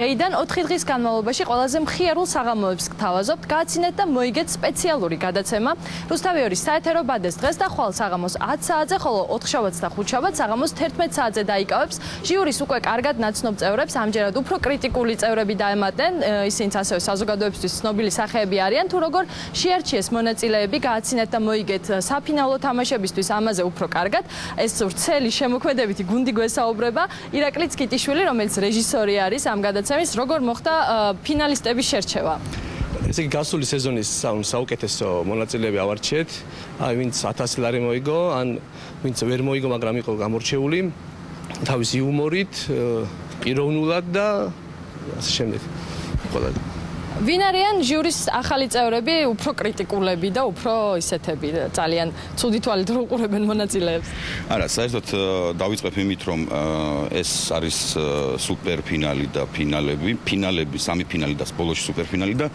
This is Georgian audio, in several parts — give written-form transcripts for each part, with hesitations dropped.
Eიდან 4 დღის განმავლობაში ყველაზე მხიარულ საღამოებს გთავაზობთ, გააცინეთ და მოიგეთ სპეციალური გადაცემა. რუსთავიორის საეთერო ბადეს დღეს და ხვალ საღამოს 10 საათზე, ხოლო 4-შაბათს და 5-შაბათს საღამოს 11 საათზე დაიკავებს. ჟიურის უკვე კარგად ნაცნობ წევრებს, ამჯერად უფრო კრიტიკული წევრები დაემატნენ. ისინიც ასევე საზოგადოებისთვის ცნობილი სახეები არიან, თუ როგორ შეარჩიეს მონაწილეები, გააცინეთ და მოიგეთ საფინალო თამაშებისთვის ამაზე უფრო კარგად. ეს ვრცელი შემოქმედებითი გუნდი გვესაუბრება. ირაკლი წკიტიშვილი, რომელიც რეჟისორი არის ამ გადაცემის, როგორ მოხდა ფინალისტების შერჩევა? ესე იგი გასული სეზონის საუკეთესო მონაწილეები ავარჩიეთ. ვინც 1000 ლარი მოიგო, ან ვინც ვერ მოიგო, მაგრამ იყო გამორჩეული თავისი იუმორით, პიროვნულად და ასე შემდეგ. ყველა ვინ არიან ჟიურის ახალი წევრები, უფრო კრიტიკულები და უფრო ისეთები, ძალიან ცუდი თვალით რო უყურებენ მონაწილეებს? არა, საერთოდ დავიწყებ იმით, რომ ეს არის სუპერფინალი და ფინალები, სამი ფინალი და ბოლოში სუპერფინალი და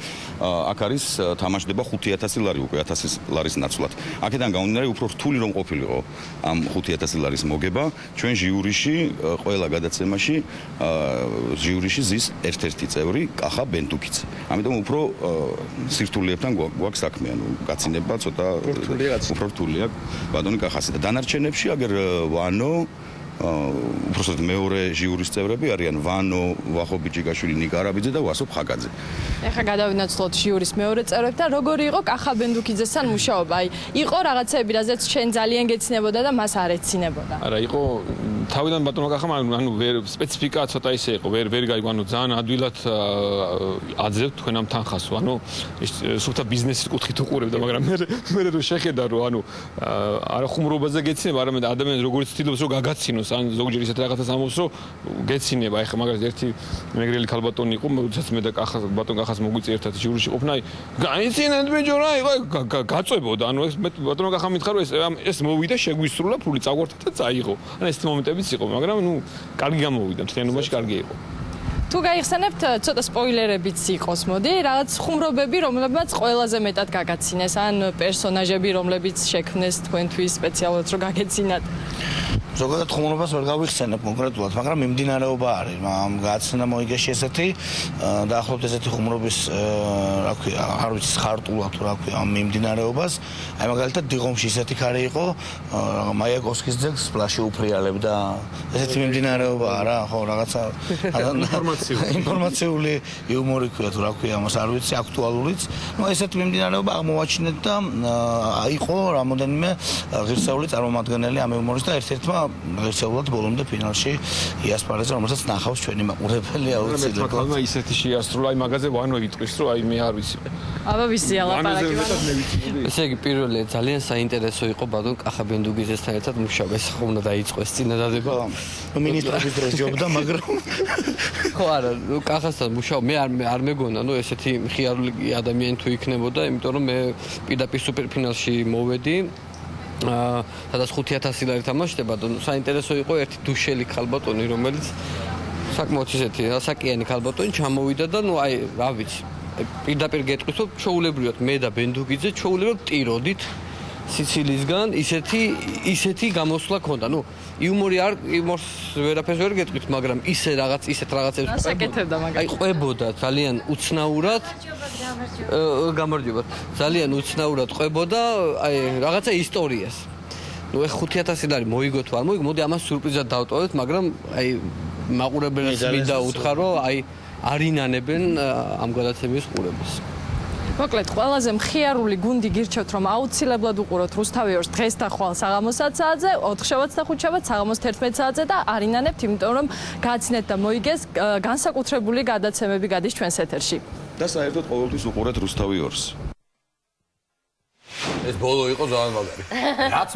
აქ არის თამაშდება 5000 ლარი უკვე 1000 ლარის ნაცვლად. აქედან გამომდინარე უფრო რთული რომ ყოფილიყო ამ 5000 ლარის მოგება, ჩვენ ჟიურიში ყველა გადაცემაში ჟიურიში ზის ერთ-ერთი წევრი კახა ბენდუკიც. ამიტომ უფრო სირთულეებთან გვაქვს საქმე, ანუ გაცინება ცოტა უფრო რთულია ბატონი კახასი და დანარჩენებში აგერ ვანო უბრალოდ მეორე ჟიურის წევრები არიან ვანო, ვახო ბიჭიკაშვილი, ნიკა არაბიძე და ვასო ფხაგაძე. ეხლა გადავინაცვლოთ ჟიურის მეორე წევრებთან, როგორი იყო კახა ბენდუკიძესთან მუშაობა? აი, იყო რაღაცები, რაზეც შენ ძალიან გეცინებოდა და მას არ ეცინებოდა? არა, იყო თავიდან ბატონო კახამ, ანუ სპეციფიკა ცოტა ისე იყო, ვერ გაიგო, ანუ ძალიან ადვილად აძევთ თქვენ ამ თანხას, ანუ სულთა ბიზნესის კუთხით უყურებდა, მაგრამ მე რო შეხედა, რომ ანუ არა ხუმრობაზე გეცინება, არამედ ადამიანს როგორც ცდილობს რომ გაგაცინოს, ან ზოგჯერ ისეთ რაღაცას ამბობს, რომ გეცინება. ეხლა მაგალითად ერთი მეგრელი ქალბატონი იყო, როდესაც მე და ბატონ კახას მოგვიწი ერთად ჟიურში ყოფნა, გაიცინეთ ბიჭო რა, გაწვებოდა. ანუ ეს ბატონო კახამ მითხრა, რომ ეს მოვიდა, შეგვისრულა, ფული წაგვართა და წაიღო. ან ეს მომენტებიც იყო, მაგრამ ნუ კარგი გამოვიდა, მთლიანობაში კარგი იყო. თუ გაიხსენებთ, ცოტა სპოილერებიც იყოს, მოდი, რაღაც ხუმრობები, რომლებმაც ყველაზე მეტად გაგაცინეს, ან პერსონაჟები, რომლებიც შექმნეს თქვენთვის სპეციალურად რომ გაგეცინათ? ზოგადად ხუმრობას ვერ გავიხსენებ კონკრეტულად, მაგრამ მიმდინარეობა არის. ამ გაცნა მოიგეში ესეთი დაახლოებით ესეთი ხუმრობის, რა ქვია, არ ვიცი ხარტულად რა ქვია, ამ მიმდინარეობას. აი მაგალითად დიღომში ესეთი ქარი იყო, მაიაკოვსკის ძეგლს სპლაში უფრიალებდა. ესეთი მიმდინარეობაა რა, ხო, რაღაცა ინფორმაციული იუმორი ქვია თუ რა ქვია, ამას არ ვიცი, აქტუალურიც. ნუ ესეთი მიმდინარეობა აღმოვაჩინეთ და იყო რამოდენიმე ღირსეული წარმომადგენელი ამ იუმორის და ერთ-ერთმა ღირსეულად ბოლომდე ფინალში იასპარეზა, რომელსაც ნახავს ჩვენი მაყურებელი აუცილებლად. მე ისეთი შეასრულა, აი მაგაზე ვანო იტყვის, რომ აი მე არ ვიცი. აბა ვიცია ლაპარაკი. ესე იგი პირველი ძალიან საინტერესო იყო ბატონ კახა ბენდუკიძესთან ერთად მუშაობა. ეს ხომ უნდა დაიწყოს წინადადება. მინისტრების დროს ჯობდა, მაგრამ ხო არა, კახასთან მუშაობა მე არ მეგონა, ნუ ესეთი მხიარული ადამიანი თუ იქნებოდა, იმიტომ რომ მე პირდაპირ სუპერფინალში მოვედი. სადაც 5000 ლარი თამაშდება და საინტერესო იყო ერთი დუშელი ქალბატონი, რომელიც საკმაოდ ისეთი ასაკიანი ქალბატონი ჩამოვიდა და ნუ აი რა ვიცი, პირდაპირ გეტყვის, რომ ჩაულებრივად მე და ბენდუკიძე ჩაულებრივად ტიროდით სიცილისგან, ისეთი გამოსვლა ქონდა. ნუ იუმორი არ იმორს ვერაფერს ვერ გეტყვით, მაგრამ ისეთ რაღაცებს ასაკეთებდა მაგალითად. აი ყვებოდა ძალიან უცნაურად. გამარჯობა. ძალიან უცნაურად ყვებოდა აი რაღაცა ისტორიას. ნუ ეხ 5000 ლარი მოიგო თუ არ მოიგო, მოდი ამას სიურპრიზად დავტოვეთ, მაგრამ აი მაყურებელს მინდა უთხრა, რომ აი არინანებენ ამ გადაცემის ყურებას. მოკლედ, ყველაზე მხიარული გუნდი გირჩევთ, რომ აუცილებლად უყუროთ რუსთავიორს დღეს და ხვალ საღამოს 10 საათზე, 4-შაბათს და 5-შაბათს საღამოს 11 საათზე და არინანებთ, იმიტომ რომ გააცინეთ და მოიგეს განსაკუთრებული გადაცემები გადის ჩვენს ეთერში. და საერთოდ ყოველთვის უყურეთ რუსთავიორს. ეს ბოლო იყო ძალიან მაგარი. რაც